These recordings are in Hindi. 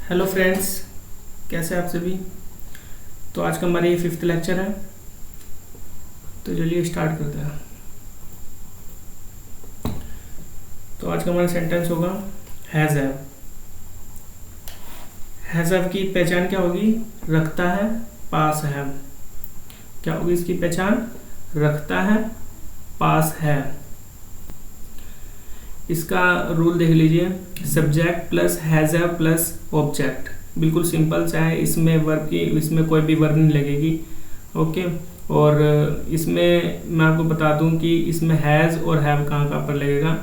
हेलो फ्रेंड्स, कैसे आप सभी। तो आज का हमारा ये 5th लेक्चर है। तो चलिए स्टार्ट करते हैं। तो आज का हमारा सेंटेंस होगा हैज़ हैव। हैज़ हैव की पहचान क्या होगी? रखता है, पास है। क्या होगी इसकी पहचान? रखता है, पास है। इसका रूल देख लीजिए, subject plus has have plus object. बिल्कुल सिंपल सा है। इसमें कोई भी वर्ब नहीं लगेगी। ओके। और इसमें मैं आपको बता दूं कि इसमें हैज़ और हैव कहाँ पर लगेगा।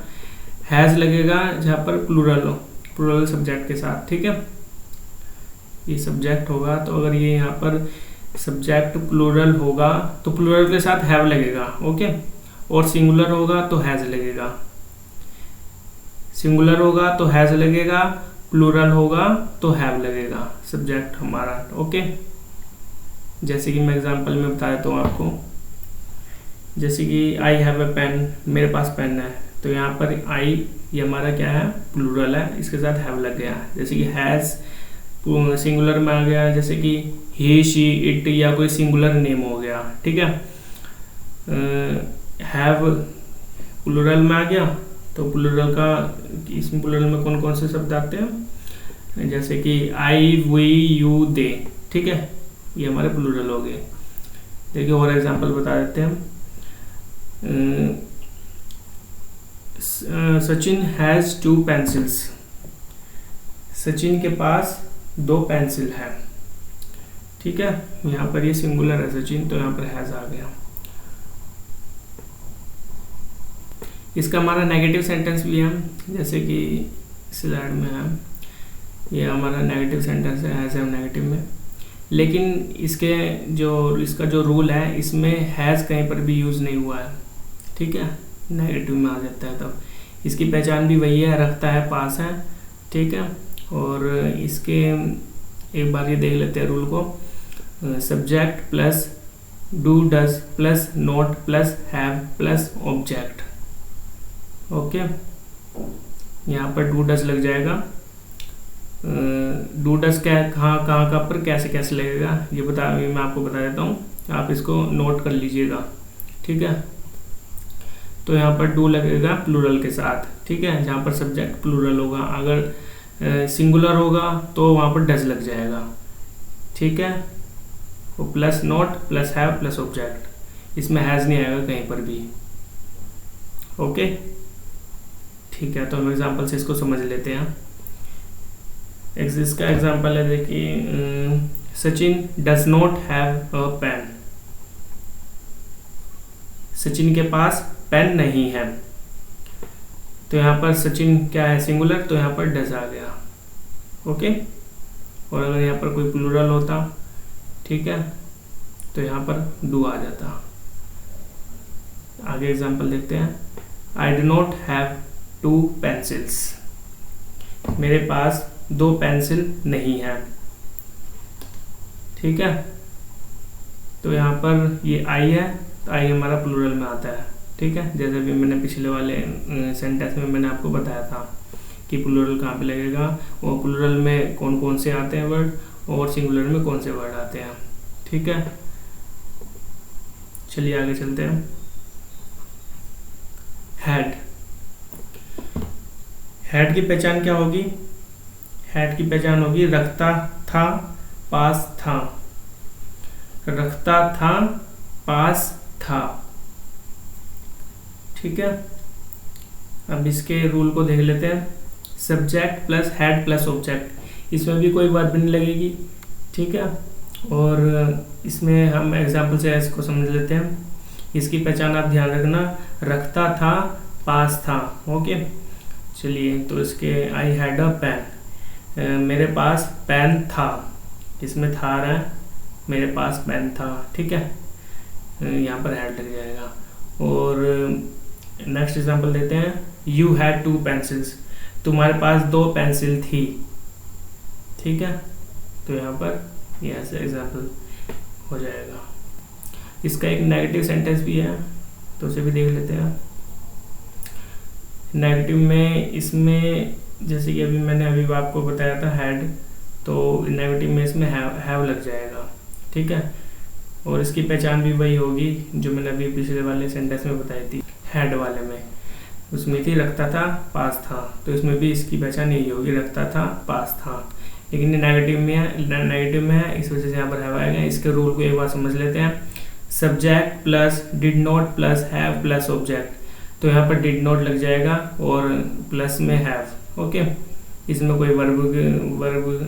हैज़ लगेगा जहाँ पर प्लूरल हो, प्लूरल सब्जेक्ट के साथ। ठीक है, ये सब्जेक्ट होगा। तो अगर ये यहाँ पर सब्जेक्ट प्लूरल होगा तो प्लूरल के साथ हैव लगेगा। ओके। और सिंगुलर होगा तो हैज़ लगेगा। सिंगुलर होगा तो हैज़ लगेगा, प्लूरल होगा तो हैव लगेगा सब्जेक्ट हमारा। ओके। जैसे कि मैं एग्जांपल में बता देता हूँ आपको। जैसे कि आई हैव ए पेन, मेरे पास पेन है। तो यहाँ पर आई ये हमारा क्या है? प्लूरल है, इसके साथ हैव लग गया। जैसे कि हैज़ सिंगुलर में आ गया, जैसे कि ही शी इट या कोई सिंगुलर नेम हो गया। ठीक है। हैव प्लूरल में आ गया। तो प्लूरल का, इसमें प्लूरल में कौन कौन से शब्द आते हैं? जैसे कि आई, वी, यू, दे। ठीक है, ये हमारे प्लूरल हो गए। देखिए और एग्जांपल बता देते हैं। Sachin has 2 pencils. सचिन के पास 2 पेंसिल है। ठीक है, यहाँ पर ये सिंगुलर है सचिन, तो यहाँ पर हैज़ आ गया। इसका हमारा नेगेटिव सेंटेंस भी है, जैसे कि स्लाइड में है। ये हमारा नेगेटिव सेंटेंस है, हैज़ हैव नेगेटिव में। लेकिन इसका जो रूल है, इसमें हैज़ कहीं पर भी यूज़ नहीं हुआ है। ठीक है, नेगेटिव में आ जाता है। तब इसकी पहचान भी वही है, रखता है, पास है। ठीक है। और इसके एक बार ये देख लेते हैं रूल को। Subject plus do does plus not plus have plus object. Okay. यहाँ पर डू डज लग जाएगा। डू डज क्या, कहाँ पर कैसे कैसे लगेगा ये मैं आपको बता देता हूँ, आप इसको नोट कर लीजिएगा। ठीक है। तो यहाँ पर डू लगेगा प्लूरल के साथ। ठीक है, जहाँ पर सब्जेक्ट प्लूरल होगा। अगर सिंगुलर होगा तो वहाँ पर डज लग जाएगा। ठीक है, वो plus not plus have plus object. इसमें हैज़ नहीं आएगा कहीं पर भी। ओके। ठीक है, तो हम एग्जांपल से इसको समझ लेते हैं। इसका एग्जांपल है, देखिए Sachin does not have a pen. Sachin के पास पेन नहीं है। तो यहाँ पर सचिन क्या है? सिंगुलर, तो यहाँ पर डज आ गया। ओके। और अगर यहाँ पर कोई प्लूरल होता, ठीक है, तो यहाँ पर डू आ जाता। आगे एग्जांपल देखते हैं। I do not have 2 pencils. मेरे पास 2 पेंसिल नहीं है। ठीक है। तो यहाँ पर ये आई है, तो आई हमारा प्लूरल में आता है। ठीक है, जैसे भी मैंने पिछले वाले सेंटेंस में मैंने आपको बताया था कि प्लूरल कहाँ पे लगेगा, और प्लूरल में कौन कौन से आते हैं वर्ड, और सिंगुलर में कौन से वर्ड आते हैं। ठीक है, चलिए आगे चलते हैं। हैड। हैड की पहचान क्या होगी? हैड की पहचान होगी रखता था, पास था। रखता था, पास था। ठीक है। अब इसके रूल को देख लेते हैं। Subject plus had plus object, इसमें भी कोई वर्ब नहीं लगेगी। ठीक है। और इसमें हम एग्जांपल से इसको समझ लेते हैं। इसकी पहचान आप ध्यान रखना, रखता था, पास था। ओके। चलिए, तो इसके आई हैड अ पेन। मेरे पास पेन था। इसमें था रहा है, मेरे पास पेन था। ठीक है, यहाँ पर हैड लग जाएगा। और नेक्स्ट एग्जांपल देते हैं। You had 2 pencils. तुम्हारे पास 2 पेंसिल थी। ठीक है, तो यहाँ पर ये ऐसे एग्जांपल हो जाएगा। इसका एक नेगेटिव सेंटेंस भी है, तो उसे भी देख लेते हैं। नेगेटिव में इसमें जैसे कि अभी मैंने आपको बताया था हैड, तो नेगेटिव में इसमें हैव लग जाएगा, ठीक है। और इसकी पहचान भी वही होगी जो मैंने अभी पिछले वाले सेंटेंस में बताई थी, हैड वाले में, उसमें थी रखता था, पास था, तो इसमें भी इसकी पहचान यही होगी, रखता था, पास था। लेकिन ये नेगेटिव में है, इस वजह से यहाँ पर हैव आएगा। इसके रूल को एक बार समझ लेते हैं। Subject plus did not plus have plus object, तो यहाँ पर डिड नॉट लग जाएगा और प्लस में हैव, ओके। इसमें कोई वर्ब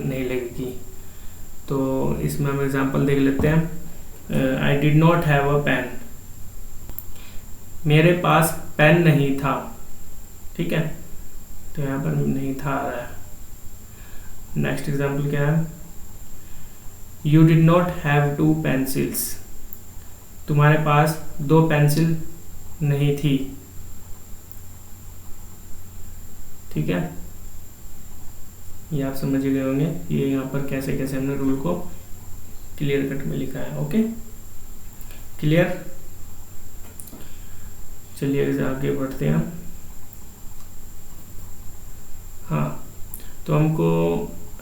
नहीं लगेगी। तो इसमें हम एग्जांपल देख लेते हैं। I did not have a pen, मेरे पास पेन नहीं था, ठीक है, तो यहाँ पर नहीं था आ रहा है। नेक्स्ट एग्जांपल क्या है, you did not have 2 pencils, तुम्हारे पास 2 पेंसिल नहीं थी, ठीक है। ये आप समझ गए होंगे, ये यहाँ पर कैसे कैसे हमने रूल को क्लियर कट में लिखा है, ओके, क्लियर। चलिए आगे बढ़ते हैं। हाँ, तो हमको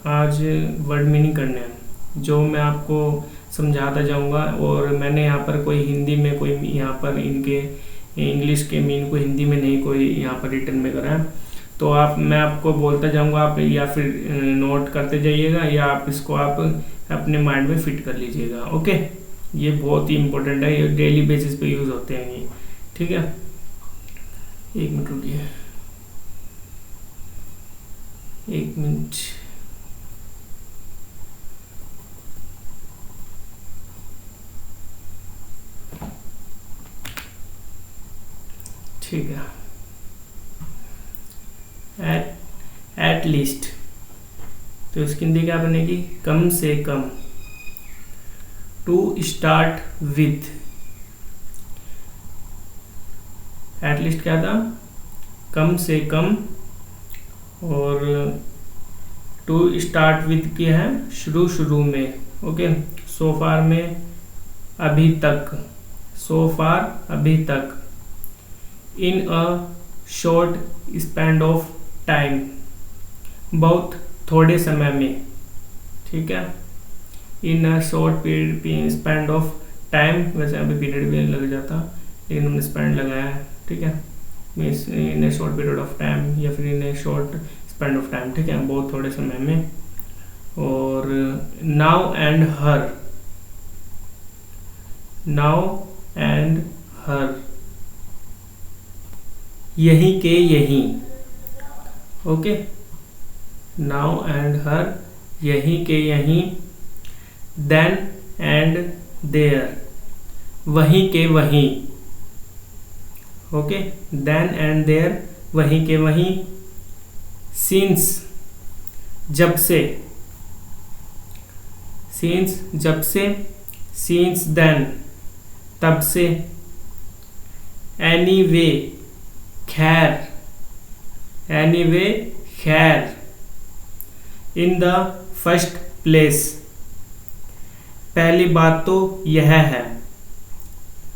आज वर्ड मीनिंग करने हैं, जो मैं आपको समझाता जाऊंगा। और मैंने यहाँ पर कोई हिंदी में, कोई यहाँ पर इनके इंग्लिश के मीन को हिंदी में नहीं कोई यहाँ पर रिटर्न में करा है। तो मैं आपको बोलता जाऊंगा, आप या फिर नोट करते जाइएगा, या आप इसको आप अपने माइंड में फिट कर लीजिएगा, ओके। ये बहुत ही इंपॉर्टेंट है, ये डेली बेसिस पे यूज होते हैं ये, ठीक है। 1 मिनट रुकिए, 1 मिनट। ठीक है। एट लीस्ट, तो इसकी हिंदी क्या बनेगी, कम से कम। To start with, at least क्या था, कम से कम। और टू स्टार्ट विथ क्या है, शुरू में, ओके। सो फार में अभी तक, सो फार अभी तक। In a short span of time, बहुत थोड़े समय में, ठीक है। In a short period span of time, वैसे अभी पीरियड भी लग जाता, लेकिन हमने स्पैन लगाया है, ठीक है। Means in a short period of time, या फिर in a short span of time, ठीक है, बहुत थोड़े समय में। और now and her, now and her, यही के यही, ओके। नाउ एंड हर, यही के यही। देन एंड देयर, वहीं के वहीं, ओके। देन एंड देयर, वहीं के वहीं। सिंस, जब से, सिंस जब से। सिंस देन, तब से। एनीवे, खैर, एनीवे खैर। इन द फर्स्ट प्लेस, पहली बात तो यह है,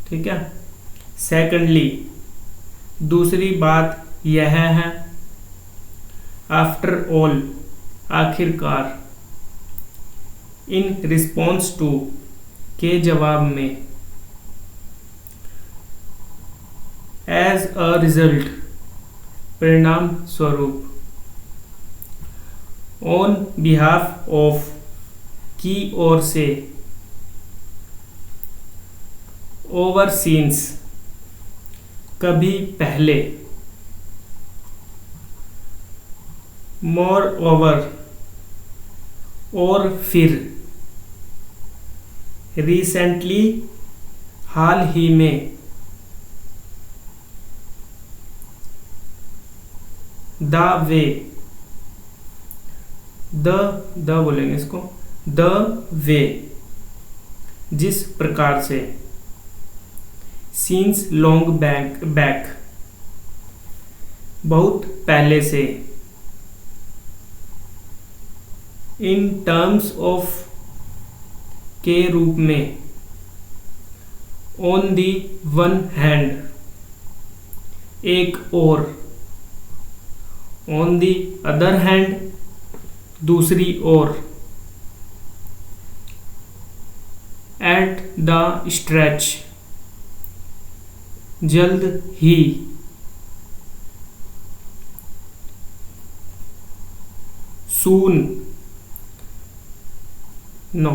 ठीक है। सेकंडली, दूसरी बात यह है। आफ्टर ऑल, आखिरकार। इन रिस्पॉन्स टू, के जवाब में। एज अ रिजल्ट, परिणाम स्वरूप। ऑन बिहाफ ऑफ, की ओर से। ओवर सीन्स, कभी पहले। मोर ओवर, और फिर। रिसेंटली, हाल ही में। द वे, द बोलेंगे इसको, द वे, जिस प्रकार से। सीन्स लॉन्ग बैक, बहुत पहले से। इन टर्म्स ऑफ, के रूप में। ऑन दी वन हैंड, एक और। ऑन दी अदर हैंड, दूसरी ओर। द स्ट्रेच, जल्द ही, सून, नो,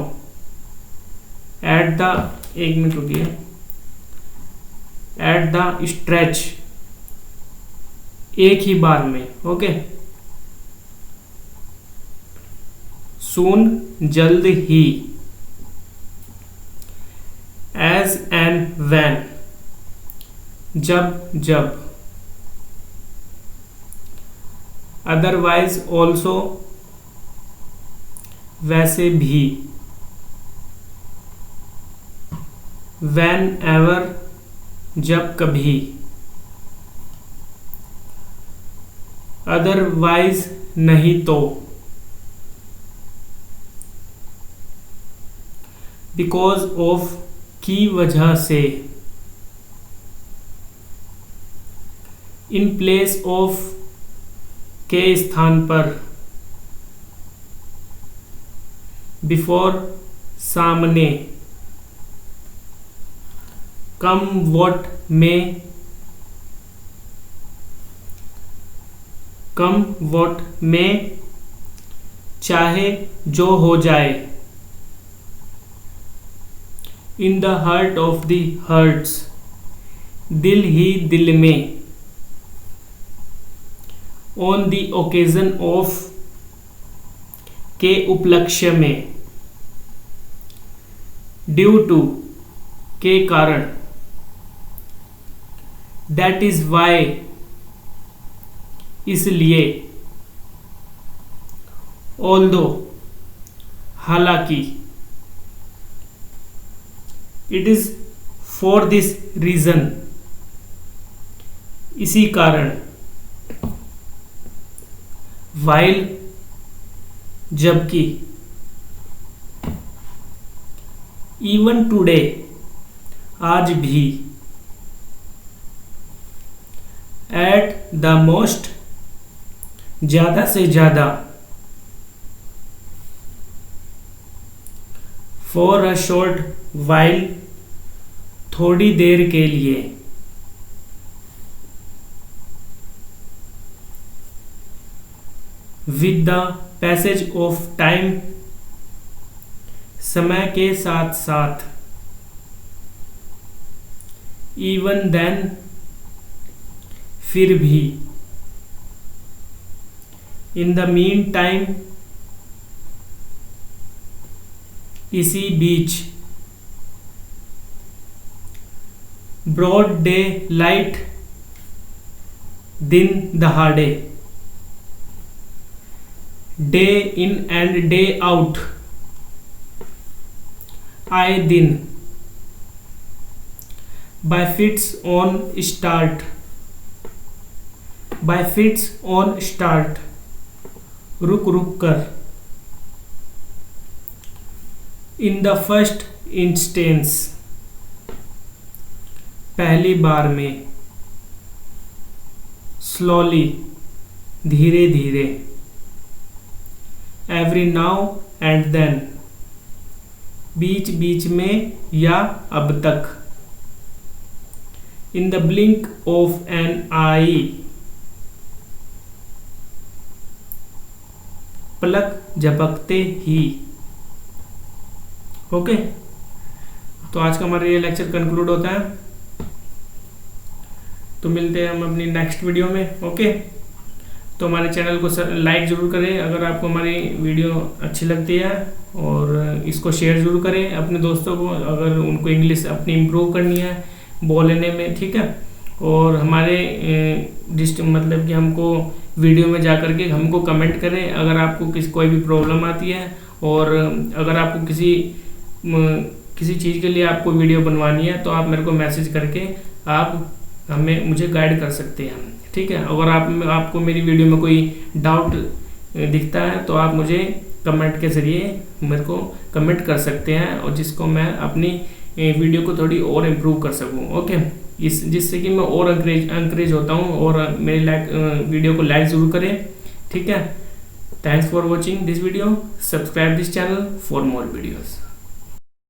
एट द, एक मिनट रुकिए, एट द स्ट्रेच, एक ही बार में, ओके। सून, जल्द ही, एज एंड व्हेन, जब जब, अदरवाइज ऑल्सो, वैसे भी, व्हेन एवर, जब कभी, अदरवाइज नहीं तो, बिकॉज ऑफ, की वजह से, इन प्लेस ऑफ, के स्थान पर, बिफोर, सामने, कम वॉट में, कम वॉट में, चाहे जो हो जाए, in the heart of the hearts, दिल ही दिल में, ऑन द ओकेजन ऑफ, के उपलक्ष्य में, ड्यू टू, के कारण, दैट इज वाई, इसलिए, ऑल्दो, हालांकि, it is for this reason, इसी कारण, वाइल, जबकि, इवन टुडे, आज भी, एट द मोस्ट, ज्यादा से ज्यादा, फॉर अ शॉर्ट वाइल, थोड़ी देर के लिए, with the passage of time, समय के साथ साथ, इवन देन, फिर भी, इन द मीन टाइम, इसी बीच, ब्रॉड डे लाइट, दिन दहाड़े, day in and day out, आए दिन, bye fits on start, bye fits on start, रुक रुक कर, इन द फर्स्ट इंस्टेंस, पहली बार में, स्लोली, धीरे धीरे, एवरी नाउ एंड देन, बीच बीच में या अब तक, in the blink of an eye, पलक झपकते ही, ओके। तो आज का हमारा ये लेक्चर कंक्लूड होता है, तो मिलते हैं हम अपनी नेक्स्ट वीडियो में, ओके। तो हमारे चैनल को लाइक ज़रूर करें अगर आपको हमारी वीडियो अच्छी लगती है, और इसको शेयर ज़रूर करें अपने दोस्तों को अगर उनको इंग्लिश अपनी इम्प्रूव करनी है बोलने में, ठीक है। और हमारे मतलब कि हमको वीडियो में जा करके हमको कमेंट करें अगर आपको कोई भी प्रॉब्लम आती है, और अगर आपको किसी चीज़ के लिए आपको वीडियो बनवानी है तो आप मेरे को मैसेज करके आप मुझे गाइड कर सकते हैं, ठीक है। अगर आपको मेरी वीडियो में कोई डाउट दिखता है तो आप मुझे कमेंट के ज़रिए मेरे को कमेंट कर सकते हैं, और जिसको मैं अपनी वीडियो को थोड़ी और इम्प्रूव कर सकूं, ओके। जिससे कि मैं और इंकरेज होता हूं, और मेरी वीडियो को लाइक ज़रूर करें, ठीक है। Thanks for watching this video, subscribe this channel for more videos.